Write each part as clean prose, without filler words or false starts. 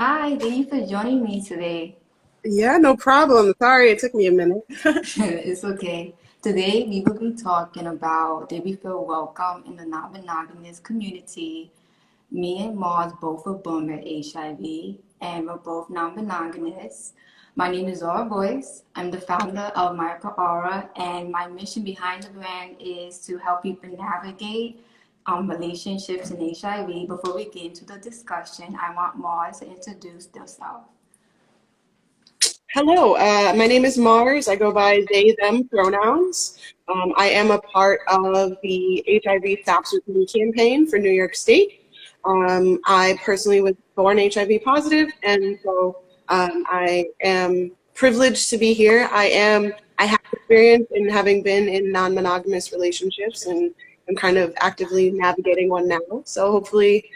Hi, thank you for joining me today. Yeah, no problem. Sorry, it took me a minute. It's okay. Today we will be talking about did we feel welcome in the non-monogamous community. Me and Mars both were born with HIV and we're both non-monogamous. My name is Aura Boyce. I'm the founder of America Aura, and my mission behind the brand is to help people navigate relationships in HIV. Before we get into the discussion, I want Mars to introduce themselves. Hello, my name is Mars. I go by they, them pronouns. I am a part of the HIV Stops With Me campaign for New York State. I personally was born HIV positive, and so I am privileged to be here. I have experience in having been in non-monogamous relationships, and I'm kind of actively navigating one now. So hopefully,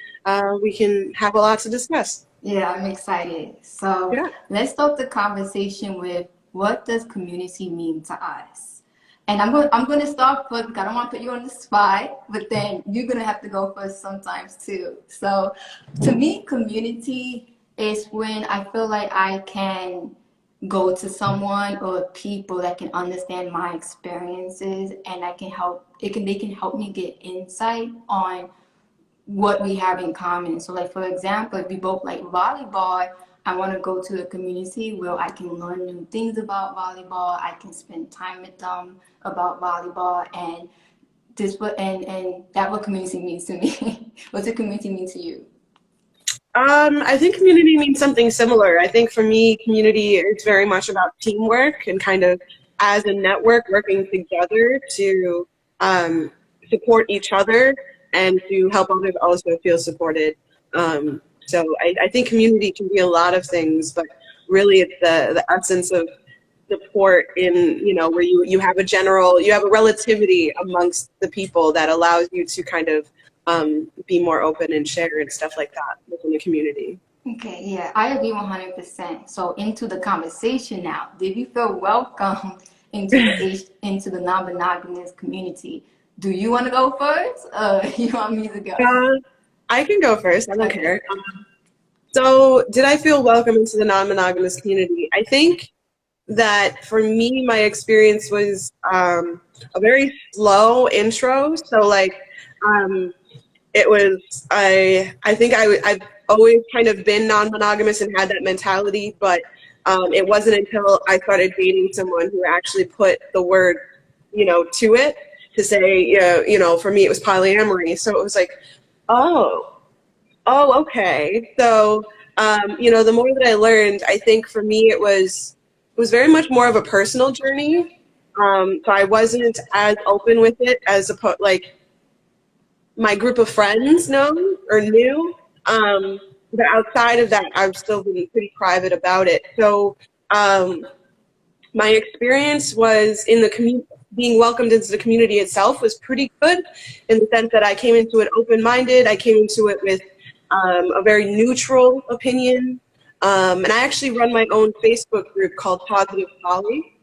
we can have a lot to discuss. Yeah, I'm excited. So Yeah. let's start the conversation with what does community mean to us? And I'm going to start first because I don't want to put you on the spot, but then you're going to have to go first sometimes too. So to me, community is when I feel like I can go to someone or people that can understand my experiences and I can help they can help me get insight on what we have in common. So like for example, if we both like volleyball, I want to go to a community where I can learn new things about volleyball. I can spend time with them about volleyball and and that what community means to me. What's a community mean to you? I think community means something similar. I think for me, community is very much about teamwork and kind of as a network working together to um, support each other and to help others also feel supported. So I think community can be a lot of things, but really it's the essence of support in, where you have you have a relativity amongst the people that allows you to kind of be more open and share and stuff like that within the community. Okay, yeah, I agree 100%. So into the conversation now, did you feel welcome into the non-monogamous community? Do you want to go first? You want me to go? Uh, I can go first. I don't Okay. care. So, did I feel welcome into the non-monogamous community? I think that for me, my experience was a very slow intro. So, like, um, it was I think I've always kind of been non-monogamous and had that mentality, but it wasn't until I started dating someone who actually put the word, to it to say, for me it was polyamory. So it was like, oh, okay. So the more that I learned, I think for me it was very much more of a personal journey. So I wasn't as open with it as like my group of friends know or knew. But outside of that, I've still been pretty private about it. So um, my experience was in the community. Being welcomed into the community itself was pretty good in the sense that I came into it open-minded. I came into it with a very neutral opinion. And I actually run my own Facebook group called Positive Poly.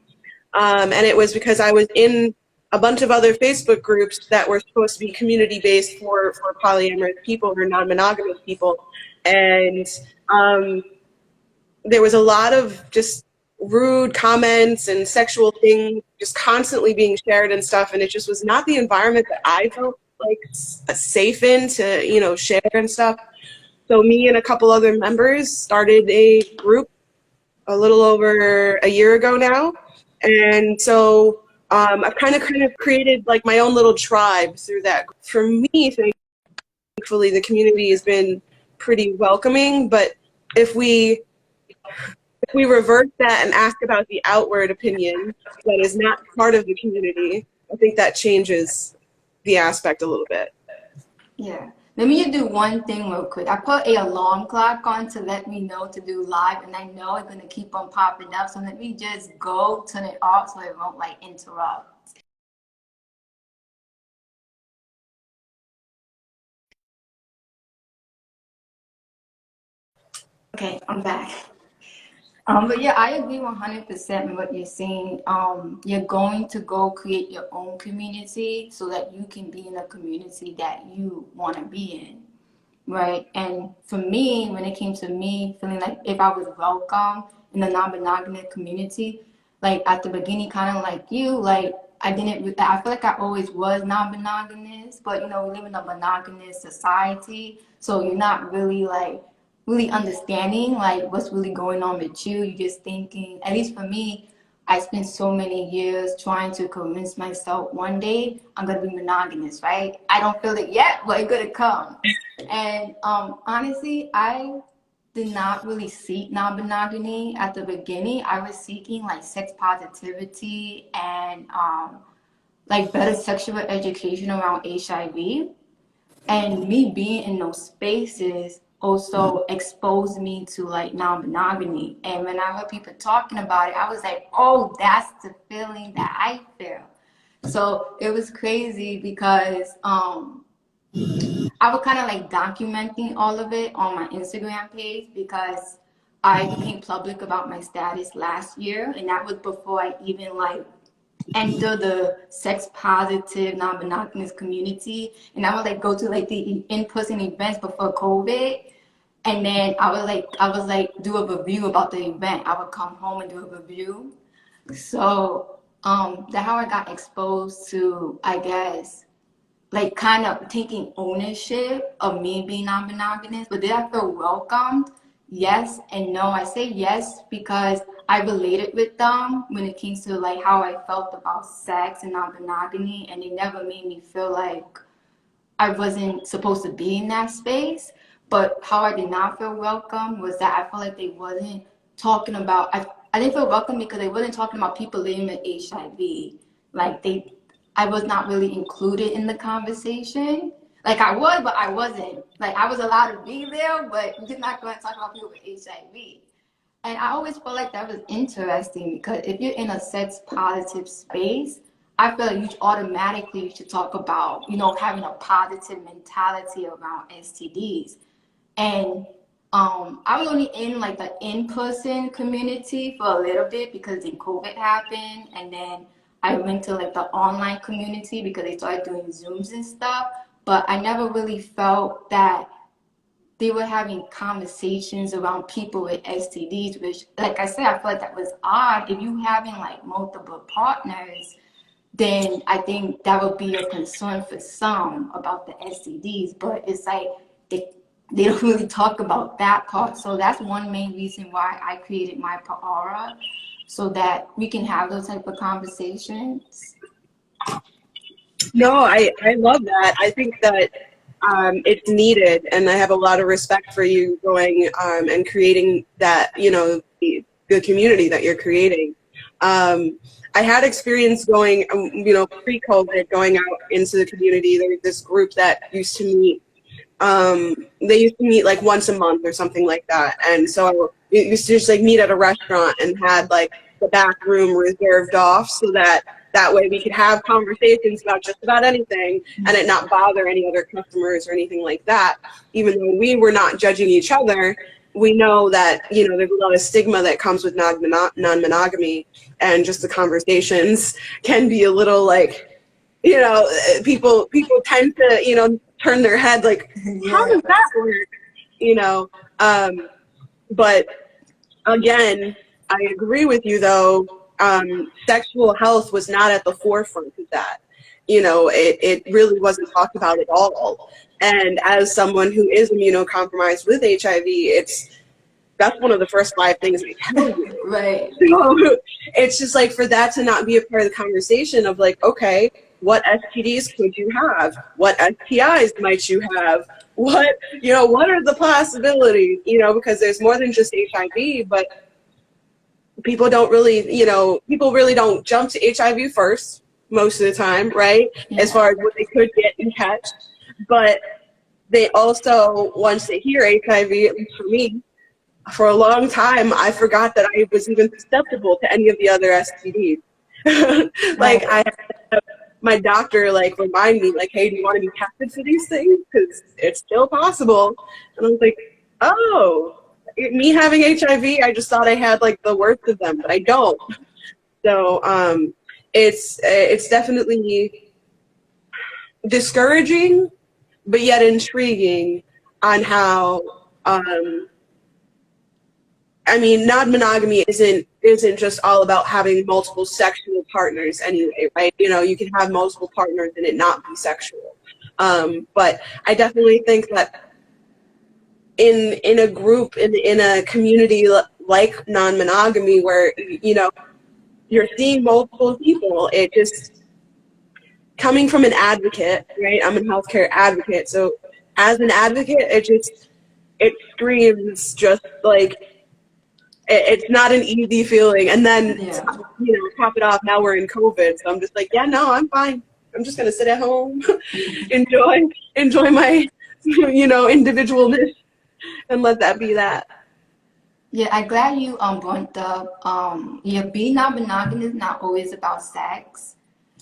And it was because I was in a bunch of other Facebook groups that were supposed to be community based for polyamorous people or non monogamous people. And um, there was a lot of just rude comments and sexual things just constantly being shared and stuff. And it just was not the environment that I felt like safe in to, share and stuff. So me and a couple other members started a group a little over a year ago now. And so I've kind of created like my own little tribe through that. For me, thankfully, the community has been pretty welcoming. But if we if we reverse that and ask about the outward opinion that is not part of the community, I think that changes the aspect a little bit. Yeah. Let me just do one thing real quick. I put a alarm clock on to let me know to do live, and I know it's gonna keep on popping up. So let me just go turn it off so it won't like interrupt. Okay, I'm back. But yeah, I agree 100% with what you're saying. You're going to go create your own community so that you can be in a community that you want to be in. right? And for me, when it came to me feeling like if I was welcome in the non-monogamous community, like at the beginning, kind of like you, like I didn't, I feel like I always was non-monogamous, but you know, we live in a monogamous society, so you're not really like really understanding like what's really going on with you. You're just thinking, at least for me, I spent so many years trying to convince myself one day I'm gonna be monogamous, right? I don't feel it yet, but it's gonna come. And honestly, I did not really seek non-monogamy at the beginning. I was seeking like sex positivity and like better sexual education around HIV. And me being in those spaces also exposed me to like non-monogamy. And when I heard people talking about it, I was like, oh, that's the feeling that I feel. So it was crazy because I was kind of like documenting all of it on my Instagram page because I became public about my status last year, and that was before I even like enter the sex positive non-monogamous community. And I would like go to like the in-person events before COVID, and then I was like do a review about the event. I would come home and do a review. So that's how I got exposed to, I guess, like kind of taking ownership of me being non-monogamous. But did I feel welcomed? Yes and no. I say yes because I related with them when it came to like how I felt about sex and non-monogamy, and they never made me feel like I wasn't supposed to be in that space. But how I did not feel welcome was that I felt like they wasn't talking about. I didn't feel welcome because they wasn't talking about people living with HIV. Like I was not really included in the conversation. Like I was, but I wasn't. Like I was allowed to be there, but you're not going to talk about people with HIV. And I always felt like that was interesting because if you're in a sex positive space, I feel like you should talk about, you know, having a positive mentality around STDs. And I was only in like the in-person community for a little bit because then COVID happened, and then I went to like the online community because they started doing Zooms and stuff. But I never really felt that they were having conversations around people with STDs, which, like I said, I feel like that was odd. If you having like multiple partners, then I think that would be a concern for some about the STDs. But it's like they don't really talk about that part. So that's one main reason why I created my Paara, so that we can have those type of conversations. No, I love that. I think that it's needed, and I have a lot of respect for you going and creating that, you know, the community that you're creating. I had experience going, you know, pre-COVID, going out into the community. There was this group that used to meet. They used to meet like once a month or something like that, and so it used to just like meet at a restaurant and had like the back room reserved off so that way we could have conversations about just about anything and it not bother any other customers or anything like that. Even though we were not judging each other, we know that, you know, there's a lot of stigma that comes with non-monogamy, and just the conversations can be a little like, you know, people tend to, you know, turn their head like, how does that work? You know, but again, I agree with you though. Sexual health was not at the forefront of that. You know, it really wasn't talked about at all. And as someone who is immunocompromised with HIV, that's one of the first 5 things I tell you. Right. So it's just like, for that to not be a part of the conversation of like, okay, what STDs could you have? What STIs might you have? What are the possibilities? You know, because there's more than just HIV, but people don't really, you know, people really don't jump to HIV first most of the time, right? Yeah. As far as what they could get and catch. But they also, once they hear HIV, at least for me, for a long time, I forgot that I was even susceptible to any of the other STDs. Like, I had to have my doctor like remind me, like, hey, do you want to be tested for these things? Because it's still possible. And I was like, oh, me having HIV, I just thought I had like the worst of them, but I don't. So it's definitely discouraging, but yet intriguing on how, I mean, non-monogamy isn't just all about having multiple sexual partners anyway, right? You know, you can have multiple partners and it not be sexual. But I definitely think that in a group, in a community like non-monogamy, where, you know, you're seeing multiple people, it just, coming from an advocate, right? I'm a healthcare advocate, so as an advocate, it screams just like, it's not an easy feeling. And then, Yeah. you know, top it off, now we're in COVID, so I'm just like, yeah, no, I'm fine. I'm just gonna sit at home, enjoy my, you know, individualness, and let that be that. Yeah, I'm glad you brought up yeah, being non-monogamous is not always about sex.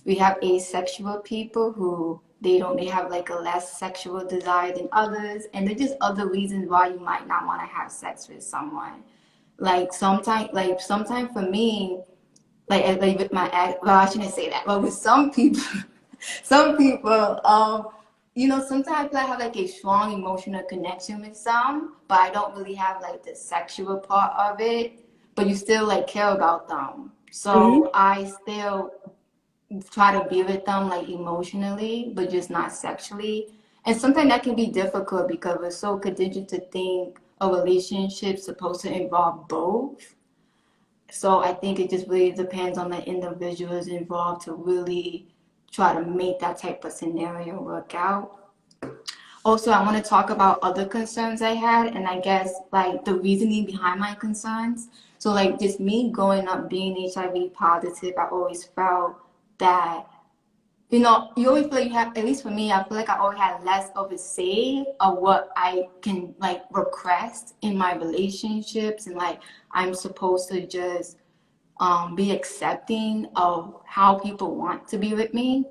We have asexual people who they have like a less sexual desire than others, and there's just other reasons why you might not want to have sex with someone. Like sometimes for me, like with my ex, well, I shouldn't say that, but with some people, some people, you know, sometimes I feel like I have like a strong emotional connection with some, but I don't really have like the sexual part of it. But you still like care about them, Hmm. so I still try to be with them like emotionally, but just not sexually. And sometimes that can be difficult because we're so conditioned to think a relationship's supposed to involve both. So I think it just really depends on the individuals involved to really try to make that type of scenario work out. Also, I want to talk about other concerns I had, and I guess like the reasoning behind my concerns. So, like, just me growing up being HIV positive, I always felt that, you know, you always feel like you have, at least for me, I feel like I always had less of a say of what I can like request in my relationships, and like I'm supposed to just be accepting of how people want to be with me.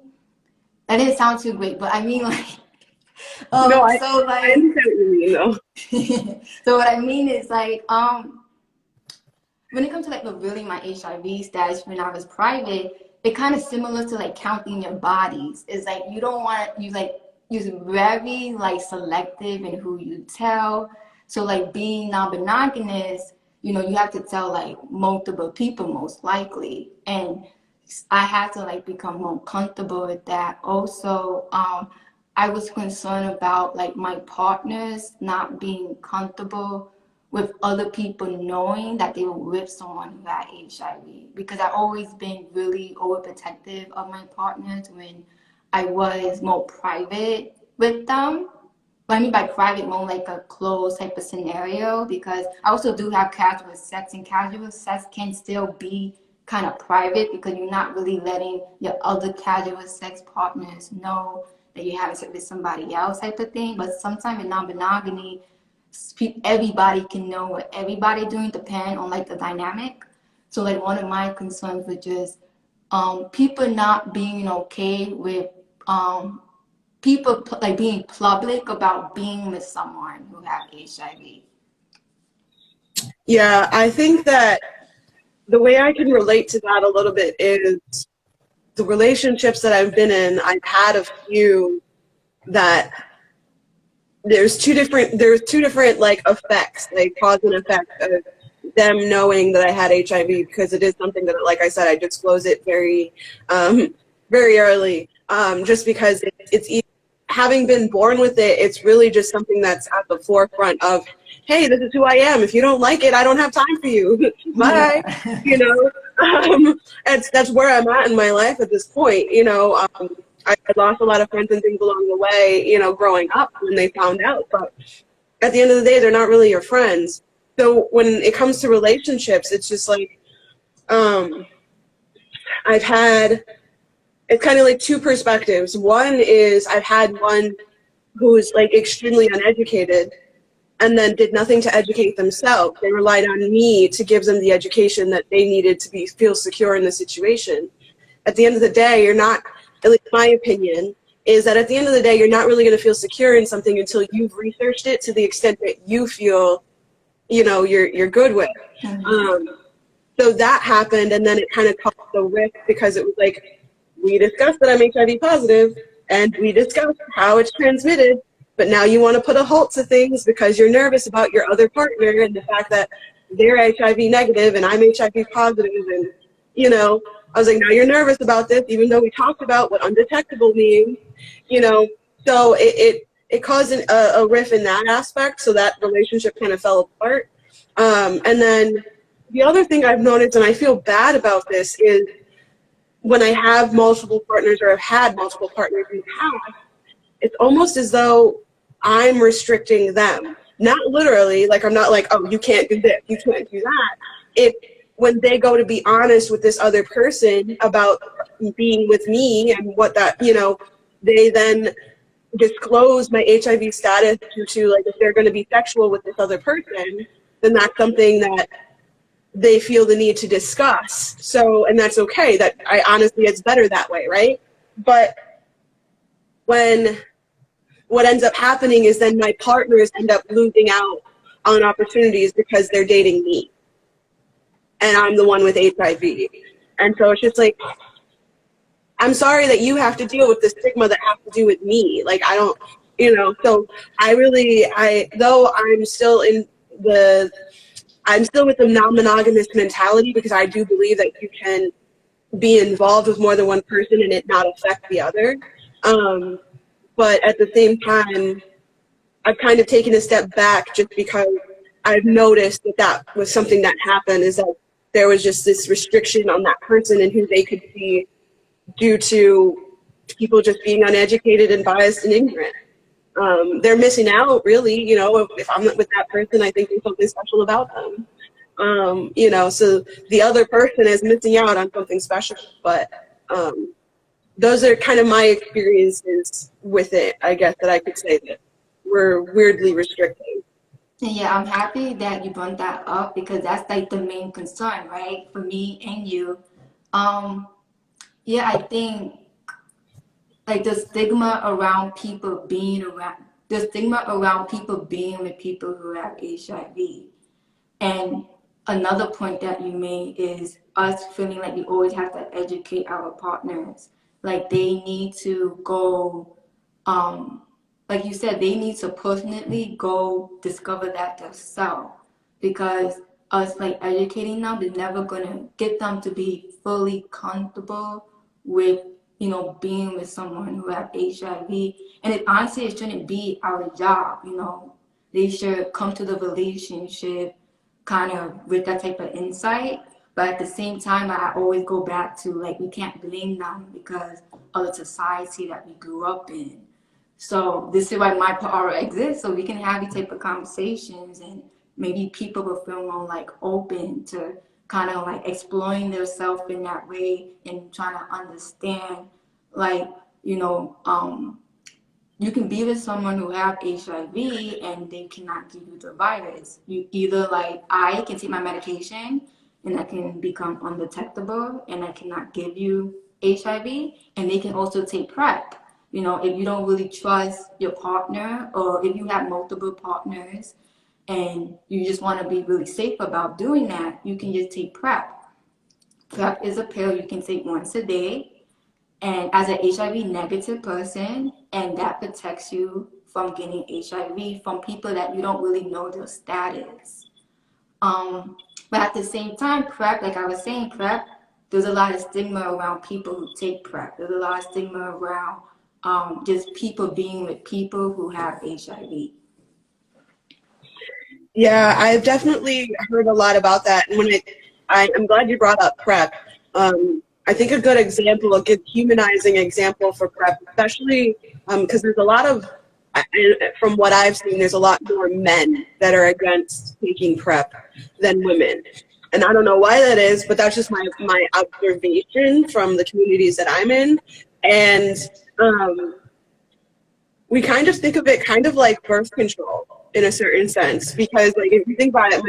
That didn't sound too great, but I mean like No, so I like understand what you mean, though. so what I mean is like when it comes to like revealing my HIV status when I was private, it kind of similar to like counting your bodies. It's like you don't want you like you're very like selective in who you tell. So like being non-monogamous, you know, you have to tell like multiple people most likely. And I had to like become more comfortable with that. Also, I was concerned about like my partners not being comfortable with other people knowing that they were with someone who had HIV, because I've always been really overprotective of my partners when I was more private with them. What I mean by private, more like a closed type of scenario, because I also do have casual sex, and casual sex can still be kind of private because you're not really letting your other casual sex partners know that you're having sex with somebody else type of thing. But sometimes in non-monogamy, everybody can know what everybody doing, depend on like the dynamic. So like one of my concerns was just people not being okay with um people like being public about being with someone who have HIV. Yeah, I think that the way I can relate to that a little bit is the relationships that I've been in. I've had a few that there's two different like effects, like cause and effect of them knowing that I had HIV, because it is something that, like I said, I disclose it very early, just because having been born with it, it's really just something that's at the forefront of, hey, this is who I am. If you don't like it, I don't have time for you. Bye. You Yeah. know, that's where I'm at in my life at this point. You know, I lost a lot of friends and things along the way, you know, growing up when they found out. But at the end of the day, they're not really your friends. So when it comes to relationships, it's just like, um, I've had, it's kind of like two perspectives. One is I've had one who's like extremely uneducated and then did nothing to educate themselves. They relied on me to give them the education that they needed to feel secure in the situation. At the end of the day, you're not, at least my opinion, is that at the end of the day, you're not really going to feel secure in something until you've researched it to the extent that you feel, you know, you're good with. Mhm. Um, so that happened, and then it kind of caused the rift because it was like, we discussed that I'm HIV positive, and we discussed how it's transmitted, but now you want to put a halt to things because you're nervous about your other partner and the fact that they're HIV negative and I'm HIV positive. And, you know, I was like, now you're nervous about this, even though we talked about what undetectable means, you know. So it caused a riff in that aspect. So that relationship kind of fell apart. And then the other thing I've noticed, and I feel bad about this, is when I have multiple partners or have had multiple partners in the past, it's almost as though I'm restricting them. Not literally, like I'm not like, oh, you can't do this, you can't do that. When they go to be honest with this other person about being with me and what that, you know, they then disclose my HIV status due to, like, if they're going to be sexual with this other person, then that's something that they feel the need to discuss. So, and that's okay. That I honestly, it's better that way, right? But when what ends up happening is then my partners end up losing out on opportunities because they're dating me. And I'm the one with HIV. And so it's just like, I'm sorry that you have to deal with the stigma that has to do with me. Like, I don't, you know, so though I'm still with the non-monogamous mentality, because I do believe that you can be involved with more than one person and it not affect the other. But at the same time, I've kind of taken a step back just because I've noticed that was something that happened, is that there was just this restriction on that person and who they could be due to people just being uneducated and biased and ignorant. They're missing out, really. You know, if I'm not with that person, I think there's something special about them. You know, so the other person is missing out on something special. But those are kind of my experiences with it, I guess, that I could say that we're weirdly restricted. Yeah, I'm happy that you brought that up because that's like the main concern, right? For me and you. Yeah, I think like the stigma around people being with people who have HIV. And another point that you made is us feeling like we always have to educate our partners. Like they need to go, like you said, they need to personally go discover that themselves, because us like educating them is never gonna get them to be fully comfortable with, you know, being with someone who have HIV. And honestly, it shouldn't be our job, you know. They should come to the relationship kind of with that type of insight. But at the same time, I always go back to, like, we can't blame them because of the society that we grew up in. So this is why my power exists, so we can have these type of conversations, and maybe people will feel more like open to kind of like exploring themselves in that way and trying to understand, like, you know, you can be with someone who have HIV and they cannot give you the virus. You either, like, I can take my medication and I can become undetectable and I cannot give you HIV, and they can also take PrEP. You know, if you don't really trust your partner, or if you have multiple partners and you just want to be really safe about doing that, you can just take PrEP. PrEP is a pill you can take once a day, and as an HIV negative person, and that protects you from getting HIV from people that you don't really know their status. But at the same time, PrEP, like I was saying, PrEP, there's a lot of stigma around people who take PrEP. There's a lot of stigma around just people being with people who have HIV. Yeah, I've definitely heard a lot about that. And I'm glad you brought up PrEP. I think a good example, a good humanizing example for PrEP, especially because there's a lot of, from what I've seen, there's a lot more men that are against taking PrEP than women. And I don't know why that is, but that's just my observation from the communities that I'm in. And we kind of think of it kind of like birth control in a certain sense, because, like, if you think about it,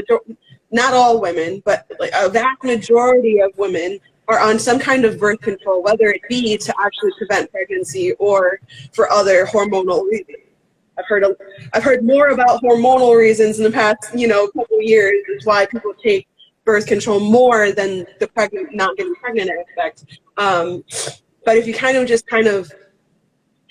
not all women, but like a vast majority of women are on some kind of birth control, whether it be to actually prevent pregnancy or for other hormonal reasons. I've heard more about hormonal reasons in the past, you know, couple of years, is why people take birth control more than the not getting pregnant aspect. But if you kind of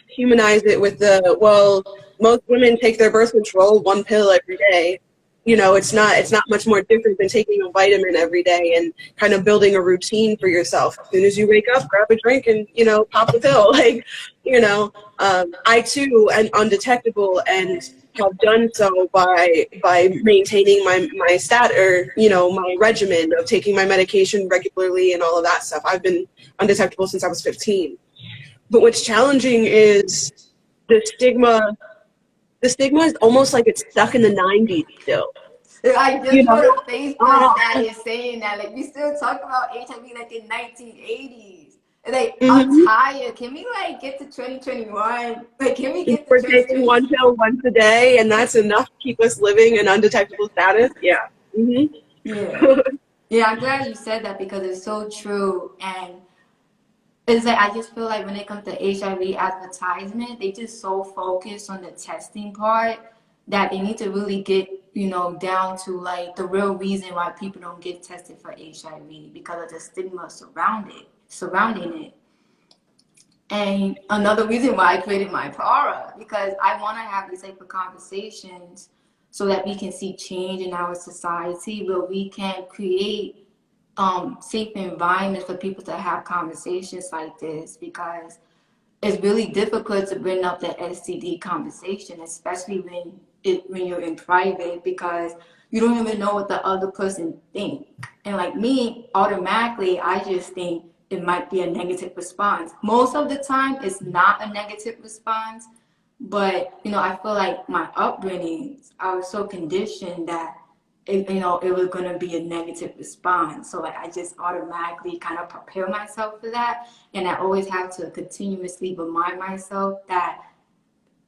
humanize it with the, well, most women take their birth control, one pill every day. You know, it's not much more different than taking a vitamin every day and kind of building a routine for yourself. As soon as you wake up, grab a drink and, you know, pop the pill. Like, you know, I too am undetectable and have done so by maintaining my stat, or, you know, my regimen of taking my medication regularly and all of that stuff. I've been undetectable since I was 15. But what's challenging is the stigma. The stigma is almost like it's stuck in the 90s still. I just You know? put a Facebook that is saying that, like, we still talk about HIV like in 1980s. Like, I'm tired. Can we, like, get to 2021? Like, can we get to We're taking 2020? one pill once a day, and that's enough to keep us living in undetectable status? Yeah. Yeah. Yeah, I'm glad you said that because it's so true. And it's like, I just feel like when it comes to HIV advertisement, they just so focused on the testing part that they need to really get, you know, down to like the real reason why people don't get tested for HIV, because of the stigma surrounding it. And another reason why I created my Para, because I want to have these type of conversations so that we can see change in our society, where we can create safe environments for people to have conversations like this, because it's really difficult to bring up the STD conversation, especially when you're in private, because you don't even know what the other person thinks. And like me, automatically, I just think it might be a negative response. Most of the time, it's not a negative response, but you know, I feel like my upbringing, I was so conditioned that it was going to be a negative response. So like I just automatically kind of prepare myself for that. And I always have to continuously remind myself that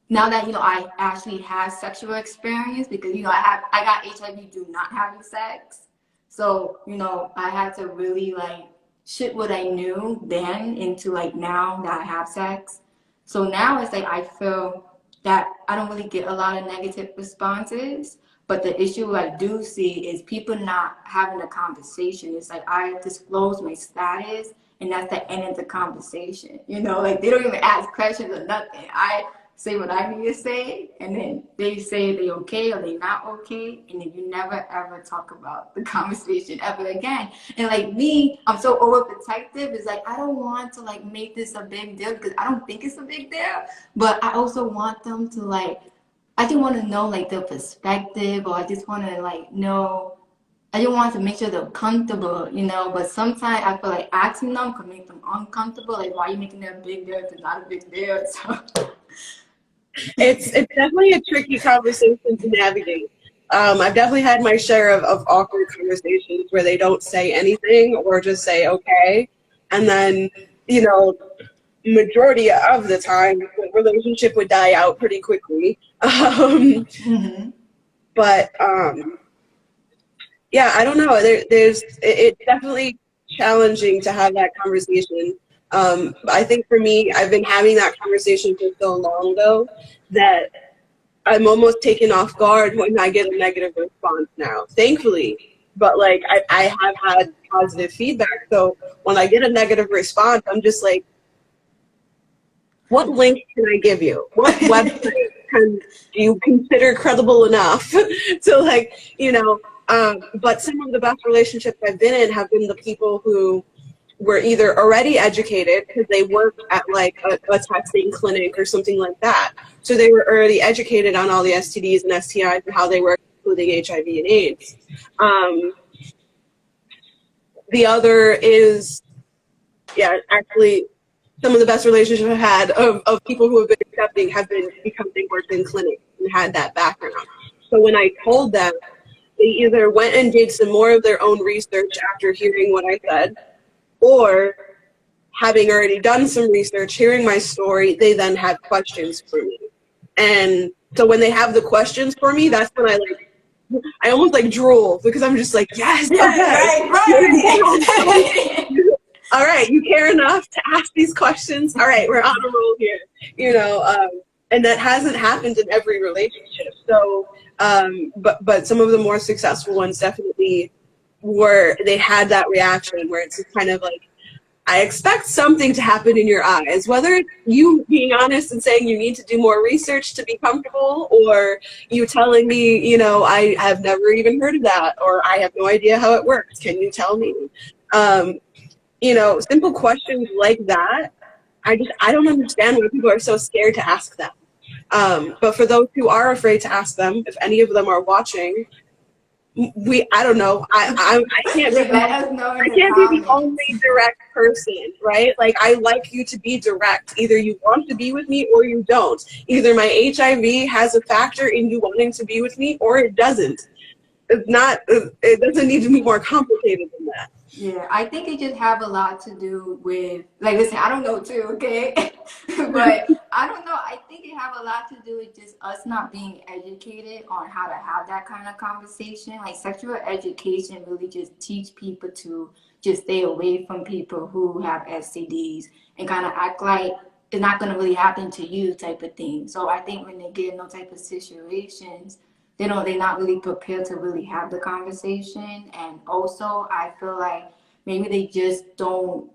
now that, you know, I actually have sexual experience, because, you know, I got HIV through not having sex. So, you know, I had to really like shift what I knew then into like now that I have sex. So now it's like I feel that I don't really get a lot of negative responses. But the issue I do see is people not having a conversation. It's like I disclose my status, and that's the end of the conversation. You know, like they don't even ask questions or nothing. I say what I need to say, and then they say they okay or they not okay, and then you never ever talk about the conversation ever again. And like me, I'm so overprotective. It's like I don't want to like make this a big deal, because I don't think it's a big deal. But I also want them to like, I just want to know like their perspective, or I just want to like know, I just want to make sure they're comfortable, you know. But sometimes I feel like asking them could make them uncomfortable. Like, why are you making that a big deal if it's not a big deal? So It's definitely a tricky conversation to navigate. I've definitely had my share of awkward conversations where they don't say anything or just say okay, and then, you know, majority of the time the relationship would die out pretty quickly. But yeah, I don't know. It's definitely challenging to have that conversation. I think for me, I've been having that conversation for so long though that I'm almost taken off guard when I get a negative response now, thankfully. But like I have had positive feedback. So when I get a negative response, I'm just like, what link can I give you? What website do you consider credible enough to like, you know, but some of the best relationships I've been in have been the people who were either already educated because they work at like a testing clinic or something like that. So they were already educated on all the STDs and STIs and how they work, including HIV and AIDS. The other is, yeah, actually, some of the best relationships I've had of people who have been accepting have been because they worked in clinics and had that background. So when I told them, they either went and did some more of their own research after hearing what I said, or having already done some research, hearing my story, they then had questions for me. And so when they have the questions for me, that's when I almost like drool, because I'm just like, yes, okay. right. All right, you care enough to ask these questions. All right, we're on a roll here, you know. And that hasn't happened in every relationship. So, but some of the more successful ones definitely they had that reaction where it's just kind of like, I expect something to happen in your eyes, whether it's you being honest and saying you need to do more research to be comfortable, or you telling me, I have never even heard of that, or I have no idea how it works. Can you tell me? Simple questions like that. I don't understand why people are so scared to ask them. But for those who are afraid to ask them, if any of them are watching, I don't know. I can't be, Let us know in I the can't be the comments. only direct person, right? Like, I like you to be direct. Either you want to be with me or you don't. Either my HIV has a factor in you wanting to be with me or it doesn't. It doesn't need to be more complicated than that. Yeah, I think it just have a lot to do with, like, listen, I don't know too, okay? But I don't know. I think it have a lot to do with just us not being educated on how to have that kind of conversation. Like, sexual education really just teach people to just stay away from people who have STDs and kind of act like it's not going to really happen to you type of thing. So I think when they get in those type of situations, they're not really prepared to really have the conversation. And also I feel like maybe they just don't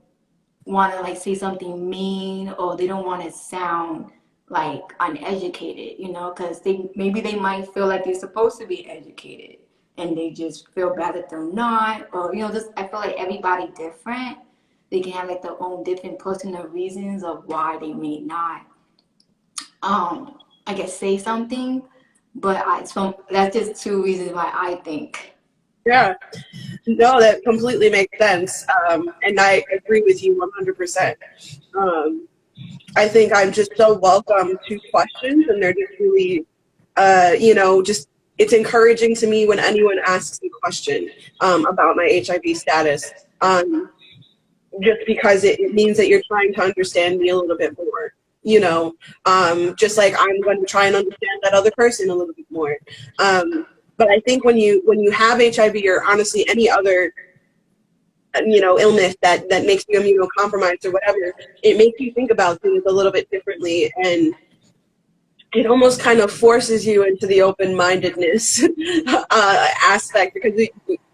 want to like say something mean, or they don't want to sound like uneducated, because they might feel like they're supposed to be educated and they just feel bad that they're not, or just I feel like everybody different. They can have like their own different personal reasons of why they may not I guess say something. But that's just two reasons why I think. Yeah. No, that completely makes sense. And I agree with you 100%. I think I'm just so welcome to questions, and they're just really, it's encouraging to me when anyone asks a question about my HIV status, just because it means that you're trying to understand me a little bit more. Just like I'm going to try and understand that other person a little bit more. But I think when you have HIV or honestly any other, illness that makes you immunocompromised or whatever, it makes you think about things a little bit differently, and it almost kind of forces you into the open-mindedness aspect, because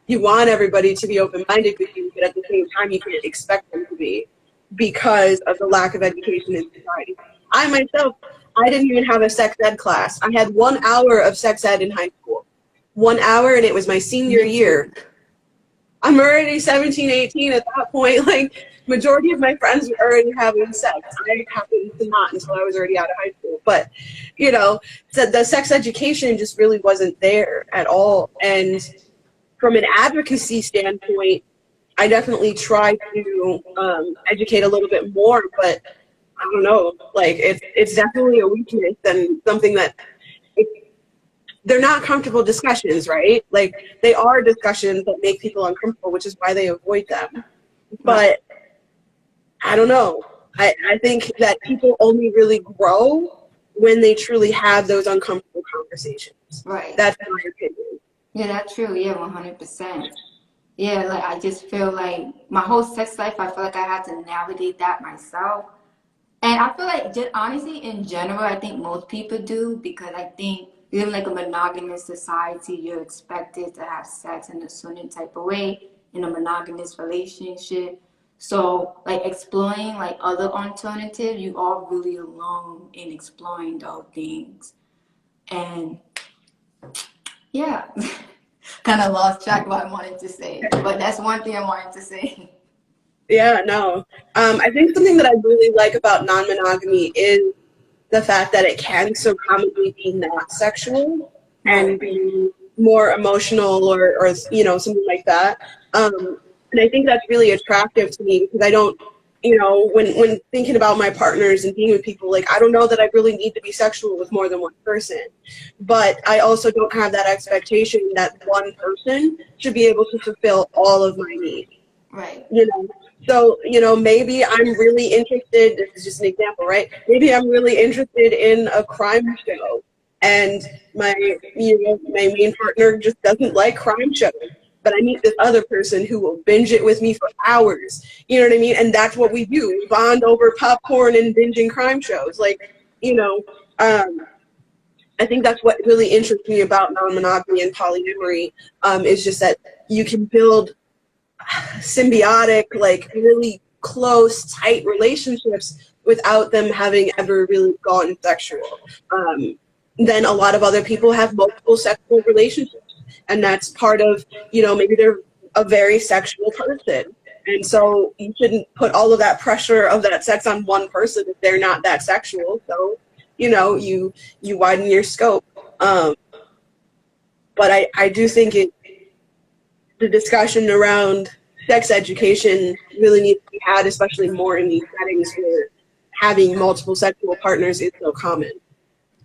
you want everybody to be open-minded with you, but at the same time you can't expect them to be, because of the lack of education in society. I myself, I didn't even have a sex ed class. I had 1 hour of sex ed in high school. 1 hour, and it was my senior year. I'm already 17, 18 at that point. Like, majority of my friends were already having sex. I happened to not until I was already out of high school. But, the sex education just really wasn't there at all. And from an advocacy standpoint, I definitely try to educate a little bit more, but I don't know, like it's definitely a weakness and something that they're not comfortable discussions, right? Like, they are discussions that make people uncomfortable, which is why they avoid them. But I don't know. I think that people only really grow when they truly have those uncomfortable conversations. Right. That's my opinion. Yeah, that's true. Yeah, 100%. Yeah, like I just feel like my whole sex life, I feel like I had to navigate that myself. And I feel like, just honestly, in general, I think most people do, because I think we live in like a monogamous society. You're expected to have sex in a certain type of way in a monogamous relationship. So, like, exploring like other alternatives, you are really alone in exploring those things. And yeah, kind of lost track of what I wanted to say, but that's one thing I wanted to say. Yeah, no. I think something that I really like about non-monogamy is the fact that it can so commonly be not sexual and be more emotional or something like that. And I think that's really attractive to me, because I don't, when thinking about my partners and being with people, like, I don't know that I really need to be sexual with more than one person. But I also don't have that expectation that one person should be able to fulfill all of my needs. Right. So, maybe I'm really interested, this is just an example, right? Maybe I'm really interested in a crime show, and my main partner just doesn't like crime shows, but I meet this other person who will binge it with me for hours. You know what I mean? And that's what we do. We bond over popcorn and binging crime shows. Like, I think that's what really interests me about non-monogamy and polyamory, is just that you can build symbiotic, like, really close, tight relationships without them having ever really gone sexual. Then a lot of other people have multiple sexual relationships, and that's part of, maybe they're a very sexual person. And so you shouldn't put all of that pressure of that sex on one person if they're not that sexual. So, you widen your scope. But I do think the discussion around sex education really needs to be had, especially more in these settings where having multiple sexual partners is so common.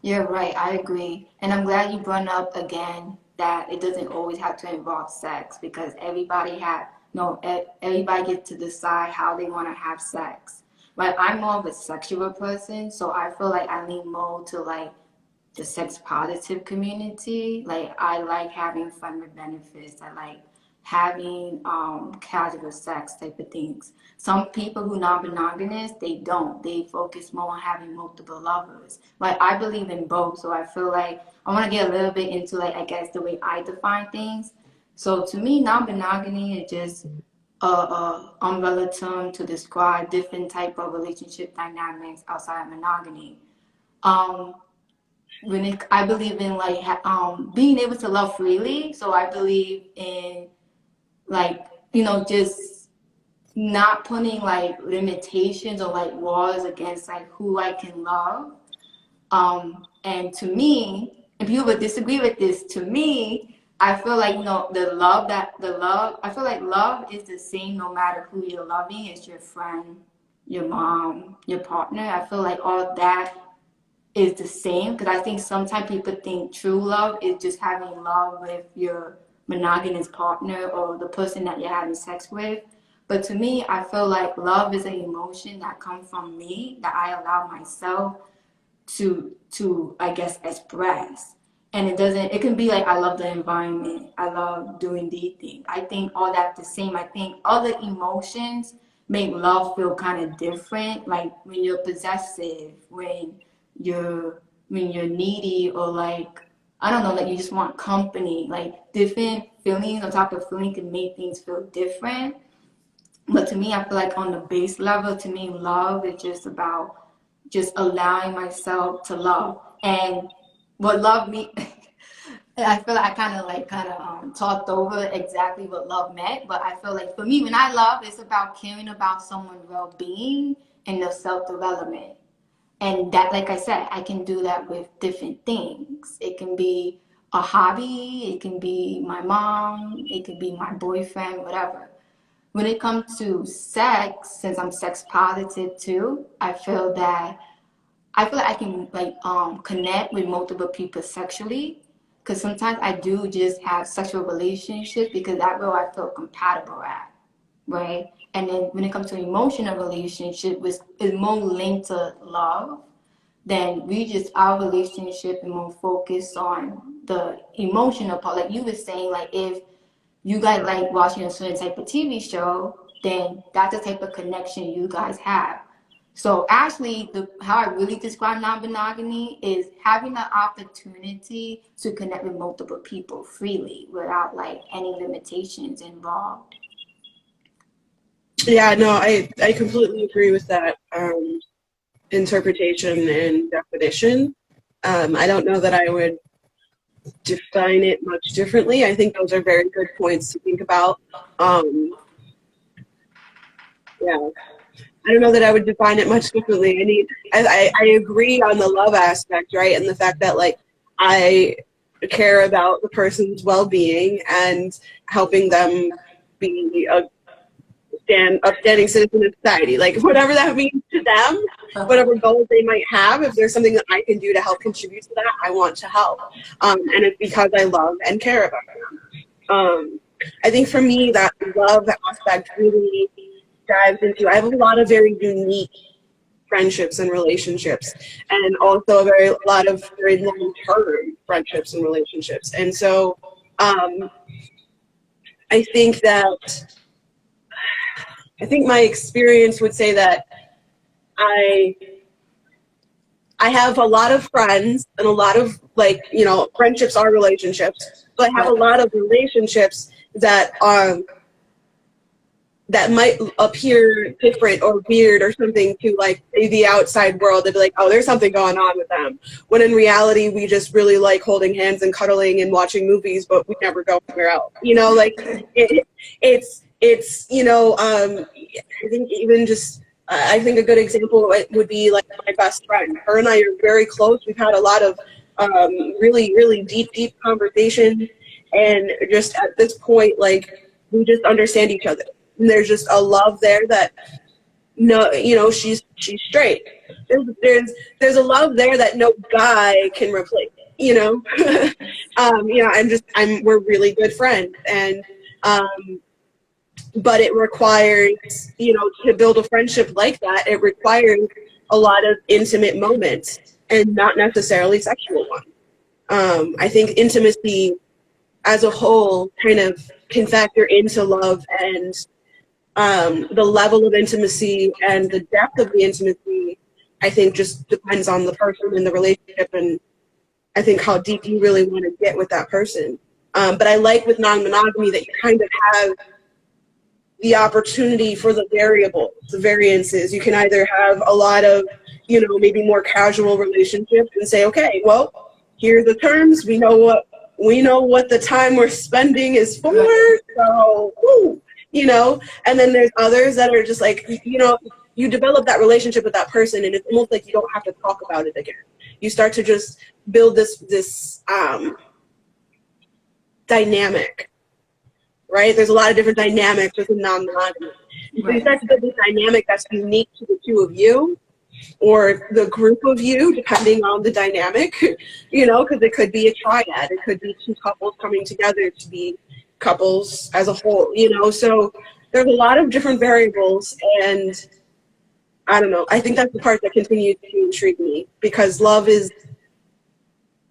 You're right, I agree. And I'm glad you brought up again that it doesn't always have to involve sex, because everybody gets to decide how they want to have sex. But I'm more of a sexual person, so I feel like I lean more to like the sex positive community. Like I like having fun with benefits. I like having casual sex type of things. Some people who non-monogamous, they focus more on having multiple lovers. Like I believe in both, so I feel like I want to get a little bit into like, I guess, the way I define things. So to me, non-monogamy is just a umbrella term to describe different type of relationship dynamics outside of monogamy. I believe in like being able to love freely. So I believe in like, just not putting like limitations or like laws against like who I can love. And to me, and people would disagree with this, to me, I feel like, I feel like love is the same no matter who you're loving. It's your friend, your mom, your partner. I feel like all that is the same, because I think sometimes people think true love is just having love with your monogamous partner or the person that you're having sex with. But to me, I feel like love is an emotion that comes from me, that I allow myself to I guess express. And it can be like, I love the environment, I love doing these things. I think all that the same. I think other emotions make love feel kind of different, like when you're possessive, when you're needy, or like, I don't know, like you just want company. Like different feelings on top of feeling can make things feel different. But to me, I feel like on the base level, to me, love is just about just allowing myself to love. And what love me, I feel like I kind of talked over exactly what love meant. But I feel like for me, when I love, it's about caring about someone's well-being and their self-development. And that, like I said, I can do that with different things. It can be a hobby, it can be my mom, it could be my boyfriend, whatever. When it comes to sex, since I'm sex positive too, I feel like I can like connect with multiple people sexually, because sometimes I do just have sexual relationships because that's where I feel compatible at, right? And then when it comes to emotional relationship, which is more linked to love, then our relationship is more focused on the emotional part. Like you were saying, like if you guys like watching a certain type of TV show, then that's the type of connection you guys have. So actually, how I really describe non-monogamy is having the opportunity to connect with multiple people freely without like any limitations involved. Yeah, no, I completely agree with that interpretation and definition. I don't know that I would define it much differently. I think those are very good points to think about. Yeah, I don't know that I would define it much differently. I mean, I agree on the love aspect, right? And the fact that like I care about the person's well-being and helping them be a upstanding citizen of society, like whatever that means to them, whatever goals they might have. If there's something that I can do to help contribute to that, I want to help. And it's because I love and care about them. I think for me, that love aspect really dives into, I have a lot of very unique friendships and relationships, and also a lot of very long-term friendships and relationships. And so I think my experience would say that I have a lot of friends and a lot of friendships are relationships, but I have a lot of relationships that that might appear different or weird or something to like the outside world. They'd be like, oh, there's something going on with them. When in reality, we just really like holding hands and cuddling and watching movies, but we never go anywhere else. You know, like it's you know, I think even just, I think a good example would be like my best friend. Her and I are very close. We've had a lot of really, really deep conversation. And just at this point, like, we just understand each other. And there's just a love there that, no, you know, she's straight. There's a love there that no guy can replace, you know? You know, we're really good friends. And, but it requires, you know, to build a friendship like that, it requires a lot of intimate moments and not necessarily sexual ones. I think intimacy as a whole kind of can factor into love, and the level of intimacy and the depth of the intimacy, I think, just depends on the person and the relationship, and I think how deep you really want to get with that person. But I like with non-monogamy that you kind of have the opportunity for the variables, the variances. You can either have a lot of, you know, maybe more casual relationships and say, okay, well, here are the terms. We know what the time we're spending is for. So, you know, and then there's others that are just like, you know, you develop that relationship with that person and it's almost like you don't have to talk about it again. You start to just build this dynamic. Right? There's a lot of different dynamics within non-monogamy. Right. So you start to build this dynamic that's unique to the two of you or the group of you, depending on the dynamic, you know, because it could be a triad. It could be two couples coming together to be couples as a whole, you know. So there's a lot of different variables, and I don't know. I think that's the part that continues to intrigue me, because love is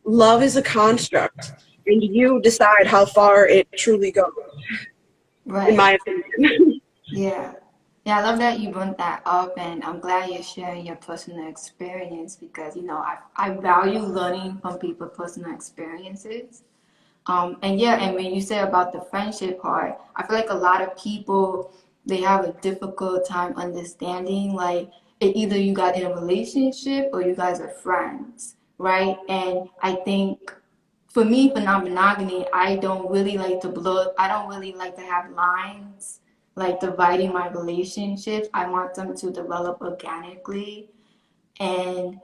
a construct. And you decide how far it truly goes, right? In my opinion. Yeah. I love that you brought that up, and I'm glad you're sharing your personal experience, because, you know, I value learning from people's personal experiences. And when you say about the friendship part, I feel like a lot of people, they have a difficult time understanding, like, either you got in a relationship or you guys are friends, right? And I think for me, for non-monogamy, I don't really like to have lines like dividing my relationships. I want them to develop organically. And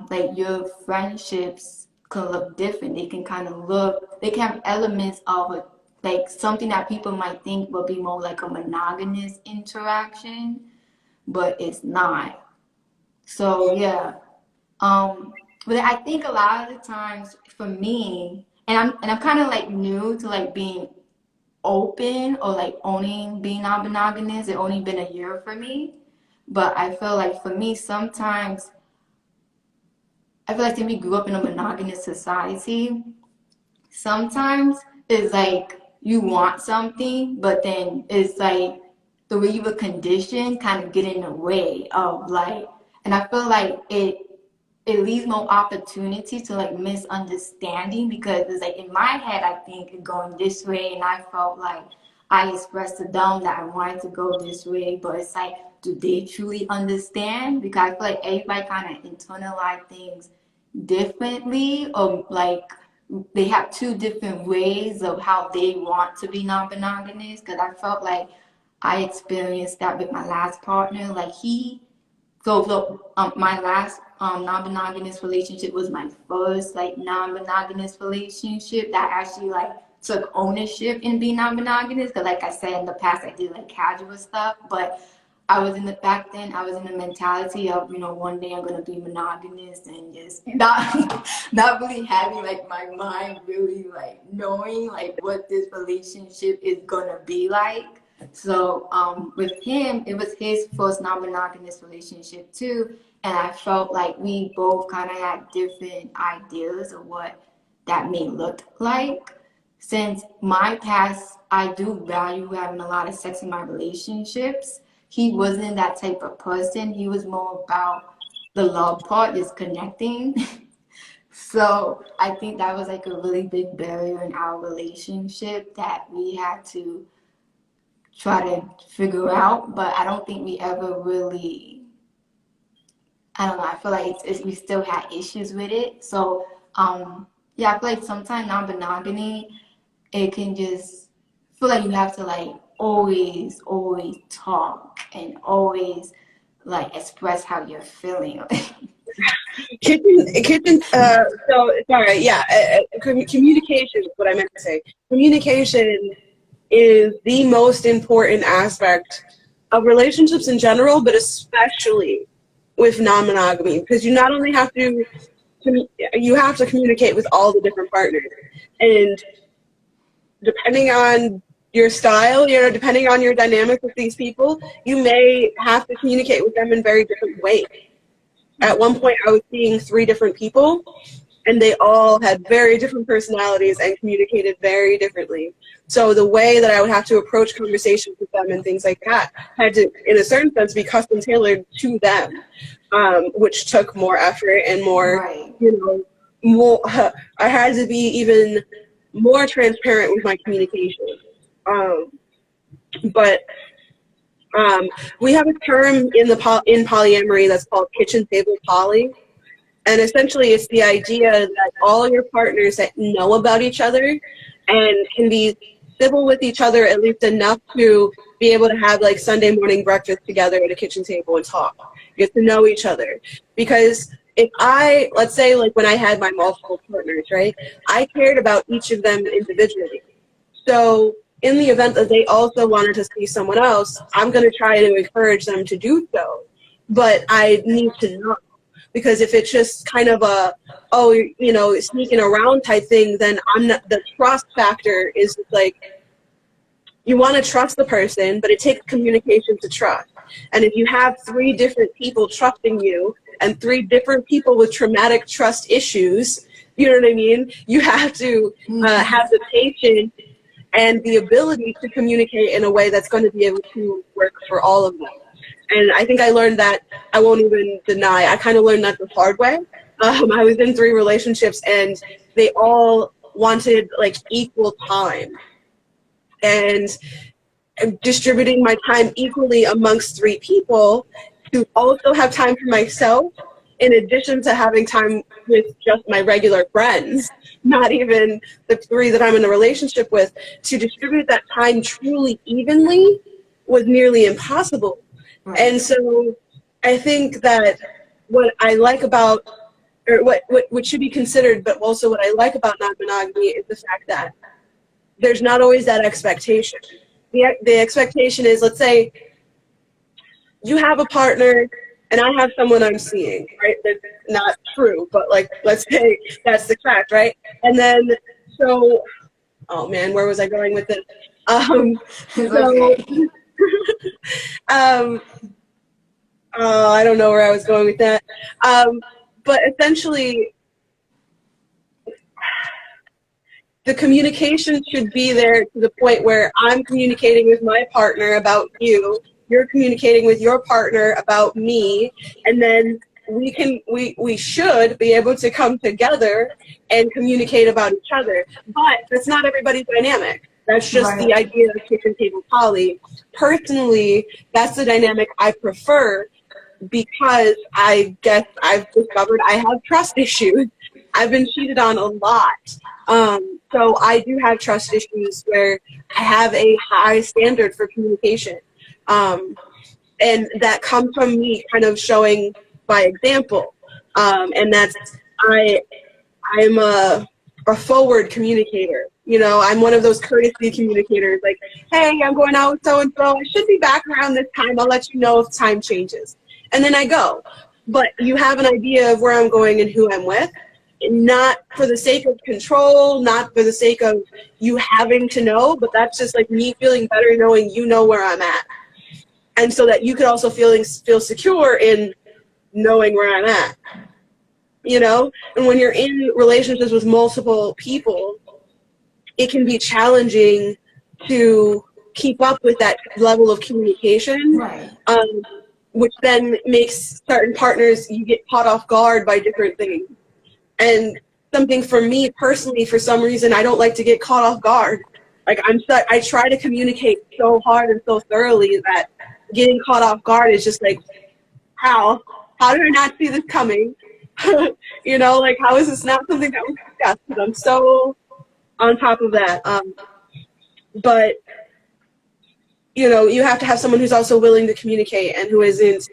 like your friendships can look different. They can they can have elements of like something that people might think would be more like a monogamous interaction, but it's not. So yeah. But I think a lot of the times for me, and I'm kind of like new to like being open or like owning being non-monogamous. It only been a year for me, but I feel like for me sometimes I feel like since we grew up in a monogamous society, sometimes it's like you want something, but then it's like the way you were conditioned kind of get in the way of like, and I feel like it leaves no opportunity to like misunderstanding, because it's like in my head I think it going this way, and I felt like I expressed to them that I wanted to go this way, but it's like, do they truly understand? Because I feel like everybody kind of internalize things differently, or like they have two different ways of how they want to be non-monogamous. Because I felt like I experienced that with my last partner. Like my last non-monogamous relationship was my first like non-monogamous relationship that actually like took ownership in being non-monogamous. Because like I said, in the past I did like casual stuff, but back then I was in the mentality of, you know, one day I'm gonna be monogamous, and just not really having like my mind really like knowing like what this relationship is gonna be like. So with him, it was his first non-monogamous relationship too, and I felt like we both kind of had different ideas of what that may look like. Since my past, I do value having a lot of sex in my relationships. He wasn't that type of person. He was more about the love part, is connecting. So I think that was like a really big barrier in our relationship that we had to try to figure out, but I don't think we ever really, I don't know, I feel like we still had issues with it. So, yeah, I feel like sometimes non-monogamy, it can just feel like you have to like always, always talk and always like express how you're feeling. So sorry, yeah, communication is what I meant to say. Communication is the most important aspect of relationships in general, but especially with non-monogamy, because you not only have to, you have to communicate with all the different partners, and depending on your style, depending on your dynamic with these people, you may have to communicate with them in very different ways. At one point, I was seeing 3 different people, and they all had very different personalities and communicated very differently. So the way that I would have to approach conversations with them and things like that had to, in a certain sense, be custom tailored to them, which took more effort and more, Right. more. I had to be even more transparent with my communication. But we have a term in polyamory that's called kitchen table poly, and essentially it's the idea that all your partners that know about each other and can be civil with each other at least enough to be able to have like Sunday morning breakfast together at a kitchen table and talk, get to know each other. Because if let's say like when I had my multiple partners, right, I cared about each of them individually. So in the event that they also wanted to see someone else, I'm going to try to encourage them to do so. But I need to know, because if it's just kind of sneaking around type thing, then the trust factor is just like, you want to trust the person, but it takes communication to trust. And if you have 3 different people trusting you and 3 different people with traumatic trust issues, you know what I mean? You have to have the patience and the ability to communicate in a way that's going to be able to work for all of them. And I think I learned that, I won't even deny, I kind of learned that the hard way. I was in 3 relationships and they all wanted like equal time. And distributing my time equally amongst 3 people to also have time for myself, in addition to having time with just my regular friends, not even the 3 that I'm in a relationship with, to distribute that time truly evenly was nearly impossible. Right. And so I think that what I like about, or what should be considered, but also what I like about non-monogamy is the fact that there's not always that expectation. The expectation is, let's say you have a partner and I have someone I'm seeing, right? That's not true, but like, let's say that's the fact, right? And then, so, oh man, where was I going with this? I don't know where I was going with that. But essentially, the communication should be there to the point where I'm communicating with my partner about you, you're communicating with your partner about me, and then we should be able to come together and communicate about each other. But that's not everybody's dynamic. That's just the idea of kitchen table poly. Personally, that's the dynamic I prefer, because I guess I've discovered I have trust issues. I've been cheated on a lot. So I do have trust issues where I have a high standard for communication. And that comes from me kind of showing by example. And that's, I'm a forward communicator. You know, I'm one of those courtesy communicators, like, hey, I'm going out with so-and-so. I should be back around this time. I'll let you know if time changes. And then I go. But you have an idea of where I'm going and who I'm with. Not for the sake of control, not for the sake of you having to know, but that's just like me feeling better knowing you know where I'm at. And so that you could also feel secure in knowing where I'm at. You know? And when you're in relationships with multiple people, it can be challenging to keep up with that level of communication. Right. Which then makes certain partners, you get caught off guard by different things. And something for me personally, for some reason, I don't like to get caught off guard. Like I try to communicate so hard and so thoroughly that getting caught off guard is just like, how did I not see this coming? You know, like, how is this not something that was discussed? Because I'm so on top of that. But you know, you have to have someone who's also willing to communicate and who isn't,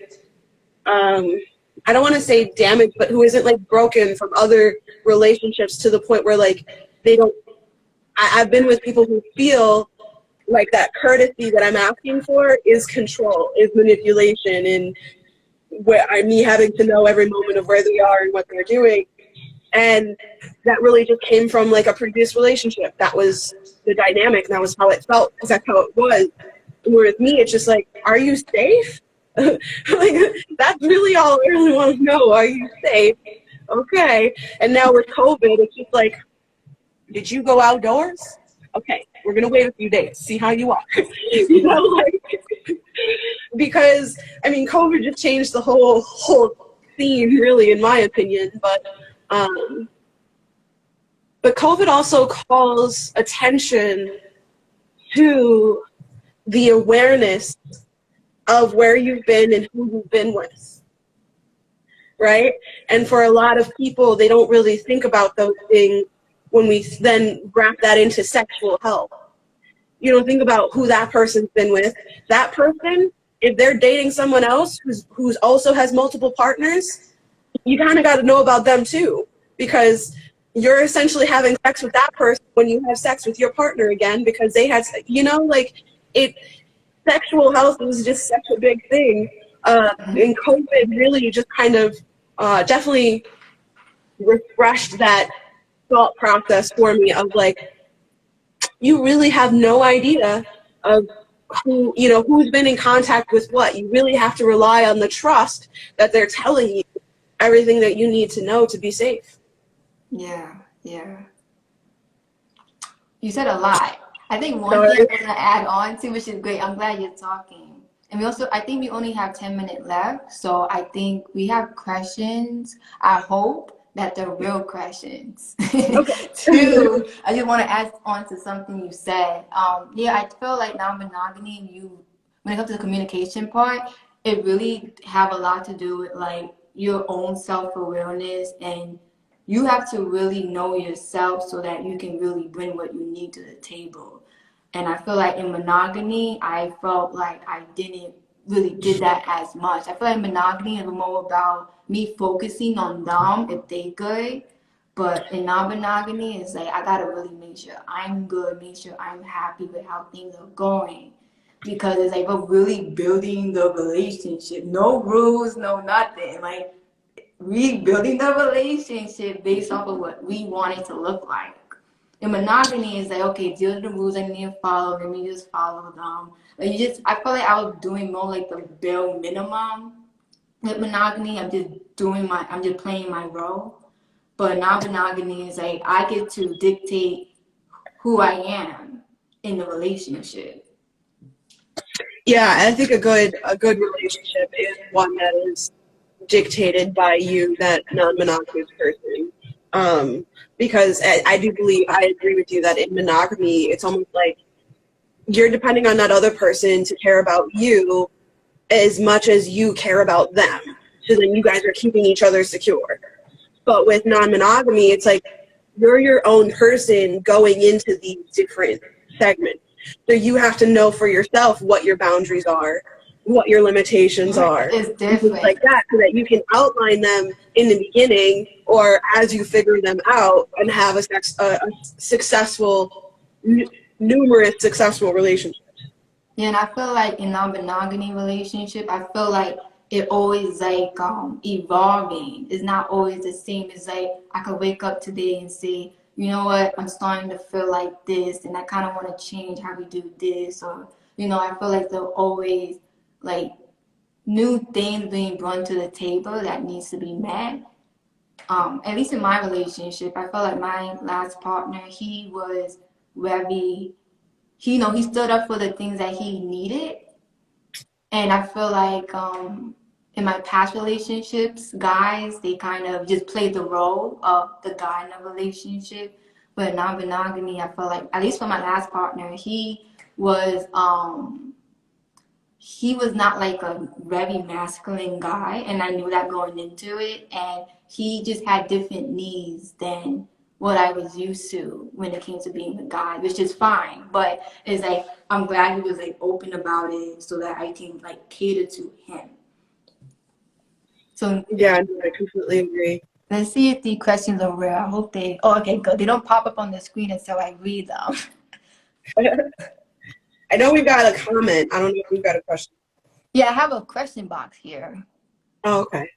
I don't want to say damaged, but who isn't like broken from other relationships to the point where like they don't. I've been with people who feel like that courtesy that I'm asking for is control, is manipulation, and where me having to know every moment of where they are and what they're doing. And that really just came from like a previous relationship. That was the dynamic, and that was how it felt, because that's how it was. Whereas me, it's just like, are you safe? Like, that's really all I really want to know. Are you safe? Okay. And now with COVID, it's just like, did you go outdoors? Okay, we're gonna wait a few days, see how you are. You know, like, because I mean, COVID just changed the whole scene, really, in my opinion. But COVID also calls attention to the awareness of where you've been and who you've been with, right? And for a lot of people, they don't really think about those things when we then wrap that into sexual health. You don't think about who that person's been with. That person, if they're dating someone else who's also has multiple partners, you kind of got to know about them too, because you're essentially having sex with that person when you have sex with your partner again, because they had, you know, like sexual health was just such a big thing. And COVID really just kind of definitely refreshed that thought process for me of like, you really have no idea of who, you know, who's been in contact with what. You really have to rely on the trust that they're telling you everything that you need to know to be safe. Yeah, yeah. You said a lot. I think one thing I'm gonna add on to, which is great, I'm glad you're talking. And I think we only have 10 minutes left. So I think we have questions. I hope that they're real questions. Okay. Two, I just want to add on to something you said. Yeah, I feel like non-monogamy, when it comes to the communication part, it really have a lot to do with like your own self-awareness, and you have to really know yourself so that you can really bring what you need to the table. And I feel like in monogamy, I felt like I didn't really did that as much. I feel like monogamy is more about me focusing on them if they good. But in non-monogamy, it's like I gotta really make sure I'm good, make sure I'm happy with how things are going. Because it's like we're really building the relationship. No rules, no nothing. Like rebuilding the relationship based off of what we want it to look like. And monogamy is like, okay, these are the rules I need to follow. Let me just follow them. Like I feel like I was doing more like the bare minimum. With monogamy, I'm just playing my role. But non-monogamy is like, I get to dictate who I am in the relationship. Yeah, I think a good relationship is one that is dictated by you, that non-monogamous person. Because I do believe, I agree with you that in monogamy, it's almost like you're depending on that other person to care about you as much as you care about them. So then you guys are keeping each other secure. But with non-monogamy, it's like you're your own person going into these different segments. So you have to know for yourself what your boundaries are, what your limitations are, It's different. like that, so that you can outline them in the beginning or as you figure them out and have a successful, numerous successful relationships. Yeah, and I feel like in non-monogamy relationship, I feel like it always like evolving. It's not always the same. It's like I could wake up today and say, you know what, I'm starting to feel like this, and I kind of want to change how we do this, or I feel like there'll always like new things being brought to the table that needs to be met. At least in my relationship, I felt like my last partner, he was very, he stood up for the things that he needed. And I feel like in my past relationships, guys, they kind of just played the role of the guy in the relationship. But non-monogamy, I feel like, at least for my last partner, he was not like a very masculine guy, and I knew that going into it, and he just had different needs than what I was used to when it came to being a guy, which is fine. But it's like I'm glad he was like open about it so that I can like cater to him. So Yeah, no, I completely agree. let's see if the questions are real. I hope they. Oh, okay, good. They don't pop up on the screen until I read them. I know we've got a comment. I don't know if we've got a question. Yeah, I have a question box here. Oh, okay.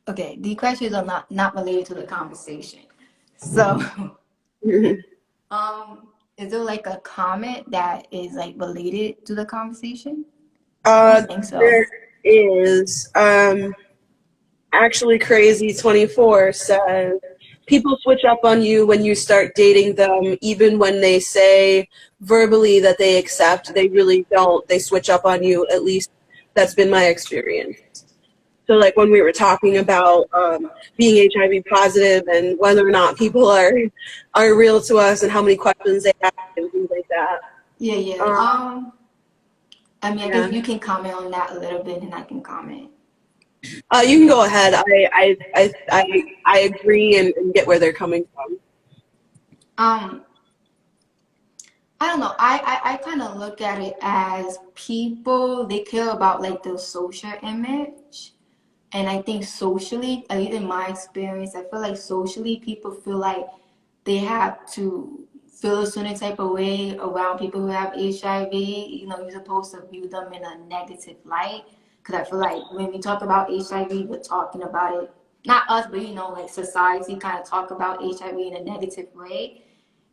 Okay, the questions are not related to the conversation. So, is there like a comment that is like related to the conversation? I don't think so. There is actually Crazy 24 says people switch up on you when you start dating them, even when they say verbally that they accept, they really don't. They switch up on you. At least that's been my experience. So like when we were talking about being HIV positive and whether or not people are real to us and how many questions they ask and things like that. Yeah, yeah. I mean, I guess you can comment on that a little bit, and I can comment. You can go ahead. I agree and get where they're coming from. I don't know. I kind of look at it as people, they care about like the social image. And I think socially, at least in my experience, I feel like socially people feel like they have to feel a certain type of way around people who have HIV. You know, you're supposed to view them in a negative light. Because I feel like when we talk about HIV, we're talking about it, not us, but you know, like society kind of talk about HIV in a negative way.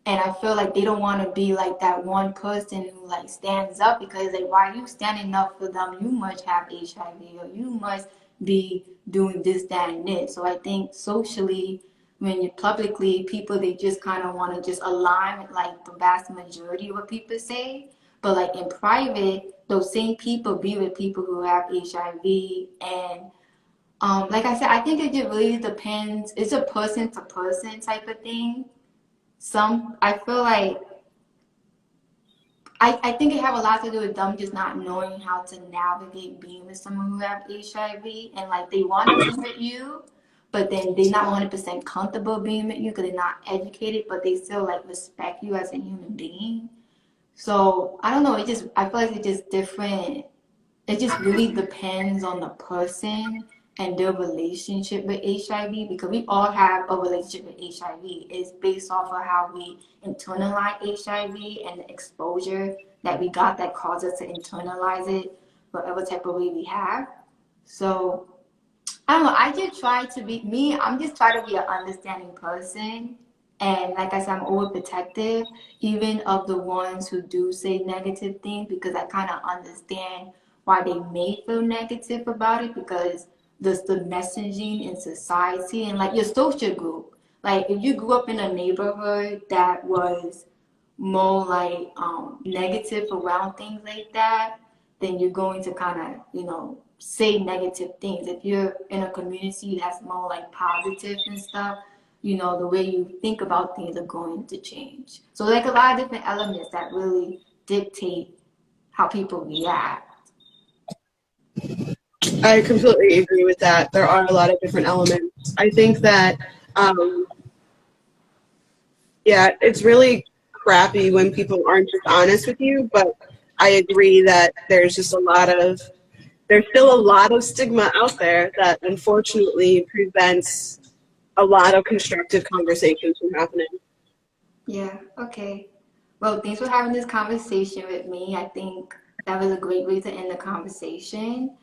And I feel like they don't want to be like that one person who like stands up because like why are you standing up for them? You must have HIV or you must be doing this, that, and this. So I think socially, when you publicly, people they just kind of want to just align with like the vast majority of what people say. But like in private, those same people be with people who have HIV and like I said, I think it just really depends. It's a person to person type of thing. I feel like I think it have a lot to do with them just not knowing how to navigate being with someone who have HIV and like they want to be with you, but then they're not 100% comfortable being with you because they're not educated, but they still like respect you as a human being. So I don't know. I feel like it's just different. It just really depends on the person and their relationship with HIV because we all have a relationship with HIV. It's based off of how we internalize HIV and the exposure that we got that caused us to internalize it whatever type of way we have. So I don't know. I just try to be me. I'm just trying to be an understanding person. And like I said, I'm overprotective, even of the ones who do say negative things, because I kind of understand why they may feel negative about it because the messaging in society and like your social group. Like if you grew up in a neighborhood that was more like negative around things like that, then you're going to kind of, you know, say negative things. If you're in a community that's more like positive and stuff, you know, the way you think about things are going to change. So like a lot of different elements that really dictate how people react. I completely agree with that. There are a lot of different elements. I think that, yeah, it's really crappy when people aren't just honest with you, but I agree that there's still a lot of stigma out there that unfortunately prevents a lot of constructive conversations from happening. Yeah, okay. Well, thanks for having this conversation with me. I think that was a great way to end the conversation.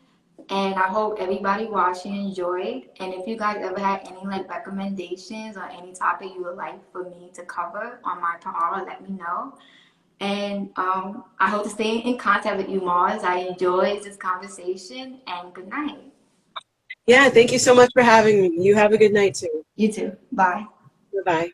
And I hope everybody watching enjoyed. And if you guys ever had any like recommendations or any topic you would like for me to cover on my Tahara, let me know. And I hope to stay in contact with you, Mars. I enjoyed this conversation and good night. Yeah, thank you so much for having me. You have a good night too. You too. Bye. Bye-bye.